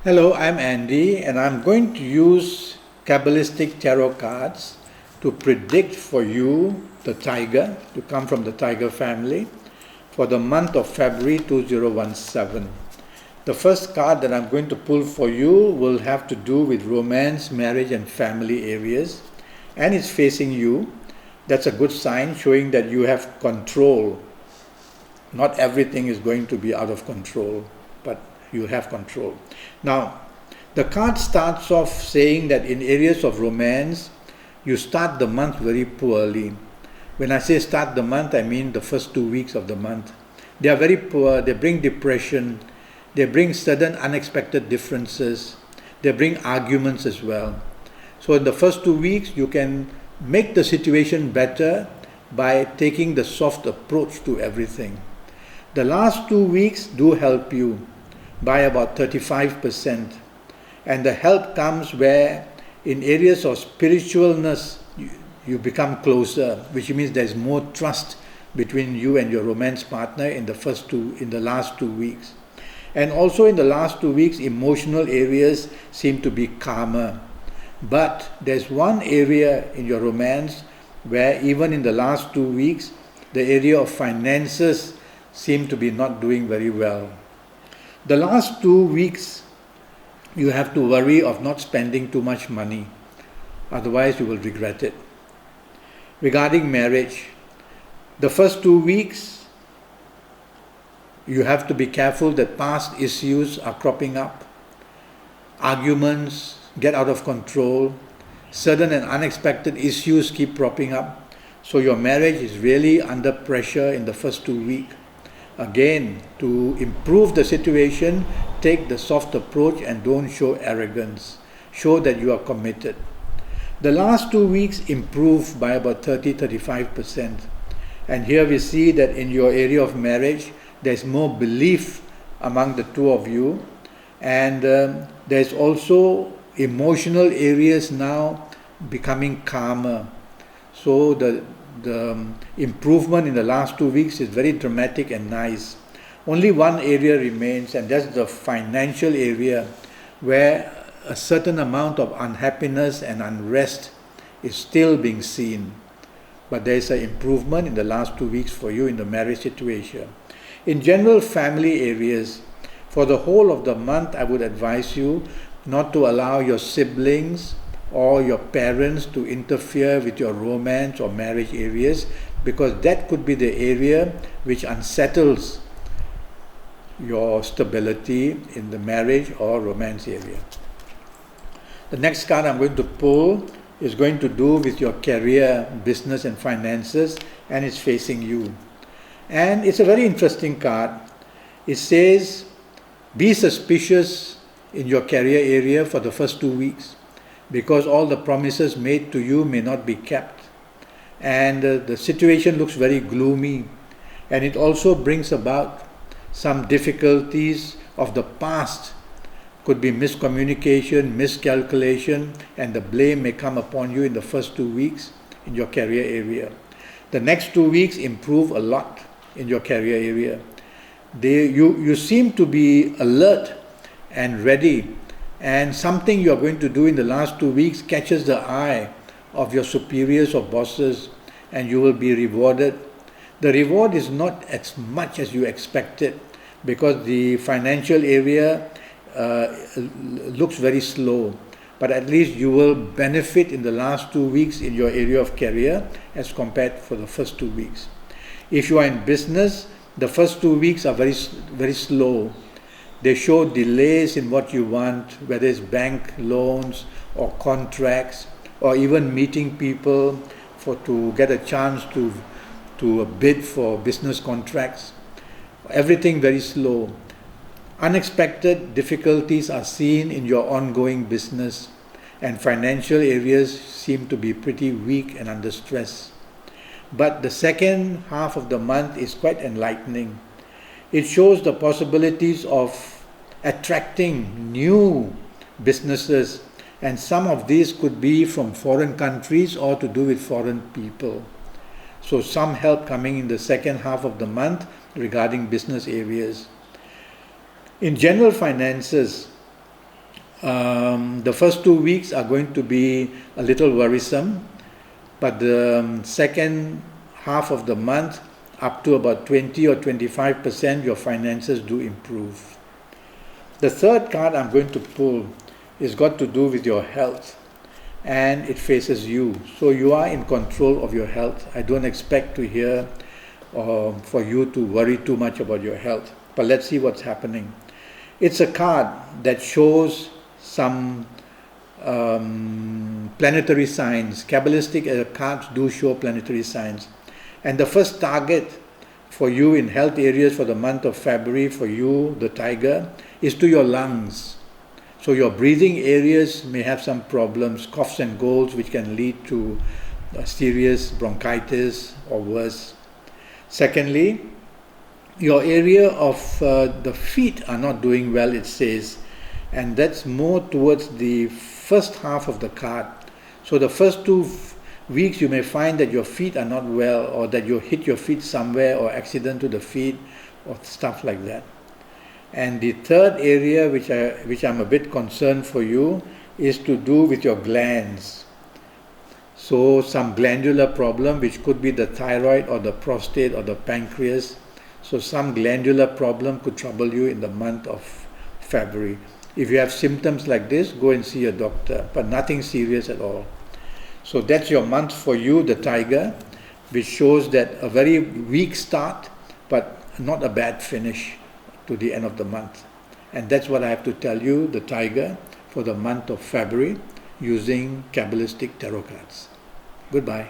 Hello, I'm Andy, and I'm going to use Kabbalistic tarot cards to predict for you, the tiger, to come from the tiger family, for the month of February 2017. The first card that I'm going to pull for you will have to do with romance, marriage, and family areas, and it's facing you. That's a good sign, showing that you have control. Not everything is going to be out of control, but you have control. Now, the card starts off saying that in areas of romance, you start the month very poorly. When I say start the month, I mean the first 2 weeks of the month. They are very poor, they bring depression, they bring sudden unexpected differences, they bring arguments as well. So in the first 2 weeks, you can make the situation better by taking the soft approach to everything. The last 2 weeks do help you by about 35%. And the help comes where in areas of spiritualness, you become closer, which means there's more trust between you and your romance partner in the last 2 weeks. And also in the last 2 weeks, emotional areas seem to be calmer. But there's one area in your romance where even in the last 2 weeks, the area of finances seem to be not doing very well. The last 2 weeks, you have to worry of not spending too much money. Otherwise, you will regret it. Regarding marriage, the first 2 weeks, you have to be careful that past issues are cropping up. Arguments get out of control. Sudden and unexpected issues keep cropping up. So your marriage is really under pressure in the first 2 weeks. Again, to improve the situation, take the soft approach and don't show arrogance. Show that you are committed. The last 2 weeks improve by about 30-35%. And here we see that in your area of marriage, there's more belief among the two of you. And there's also emotional areas now becoming calmer. So the improvement in the last 2 weeks is very dramatic and nice. Only one area remains, and that's the financial area, where a certain amount of unhappiness and unrest is still being seen. But there is an improvement in the last 2 weeks for you in the marriage situation. In general, family areas, for the whole of the month, I would advise you not to allow your siblings or your parents to interfere with your romance or marriage areas, because that could be the area which unsettles your stability in the marriage or romance area. The next card I'm going to pull is going to do with your career, business and finances, and it's facing you. And it's a very interesting card. It says, be suspicious in your career area for the first 2 weeks, because all the promises made to you may not be kept. And the situation looks very gloomy. And it also brings about some difficulties of the past. Could be miscommunication, miscalculation, and the blame may come upon you in the first 2 weeks in your career area. The next 2 weeks improve a lot in your career area. You seem to be alert and ready, and something you are going to do in the last 2 weeks catches the eye of your superiors or bosses, and you will be rewarded. The reward is not as much as you expected, because the financial area looks very slow. But at least you will benefit in the last 2 weeks in your area of career as compared for the first 2 weeks. If you are in business, the first 2 weeks are very, very slow. They show delays in what you want, whether it's bank loans or contracts, or even meeting people to get a chance to bid for business contracts. Everything very slow. Unexpected difficulties are seen in your ongoing business, and financial areas seem to be pretty weak and under stress. But the second half of the month is quite enlightening. It shows the possibilities of attracting new businesses, and some of these could be from foreign countries or to do with foreign people. So some help coming in the second half of the month regarding business areas. In general finances, The first 2 weeks are going to be a little worrisome, but the second half of the month, up to about 20 or 25%, your finances do improve. The third card I'm going to pull is got to do with your health, and it faces you. So you are in control of your health. I don't expect to hear for you to worry too much about your health, but let's see what's happening. It's a card that shows some planetary signs. Kabbalistic cards do show planetary signs. And the first target for you in health areas for the month of February, for you, the tiger, is to your lungs. So your breathing areas may have some problems, coughs and colds, which can lead to serious bronchitis or worse. Secondly, your area of the feet are not doing well, it says, and that's more towards the first half of the card. So the first 2 weeks you may find that your feet are not well, or that you hit your feet somewhere, or accident to the feet, or stuff like that. And the third area which I'm a bit concerned for you is to do with your glands. So some glandular problem, which could be the thyroid or the prostate or the pancreas. So some glandular problem could trouble you in the month of February. If you have symptoms like this, go and see a doctor, but nothing serious at all. So that's your month for you, the tiger, which shows that a very weak start, but not a bad finish to the end of the month. And that's what I have to tell you, the tiger, for the month of February, using Kabbalistic tarot cards. Goodbye.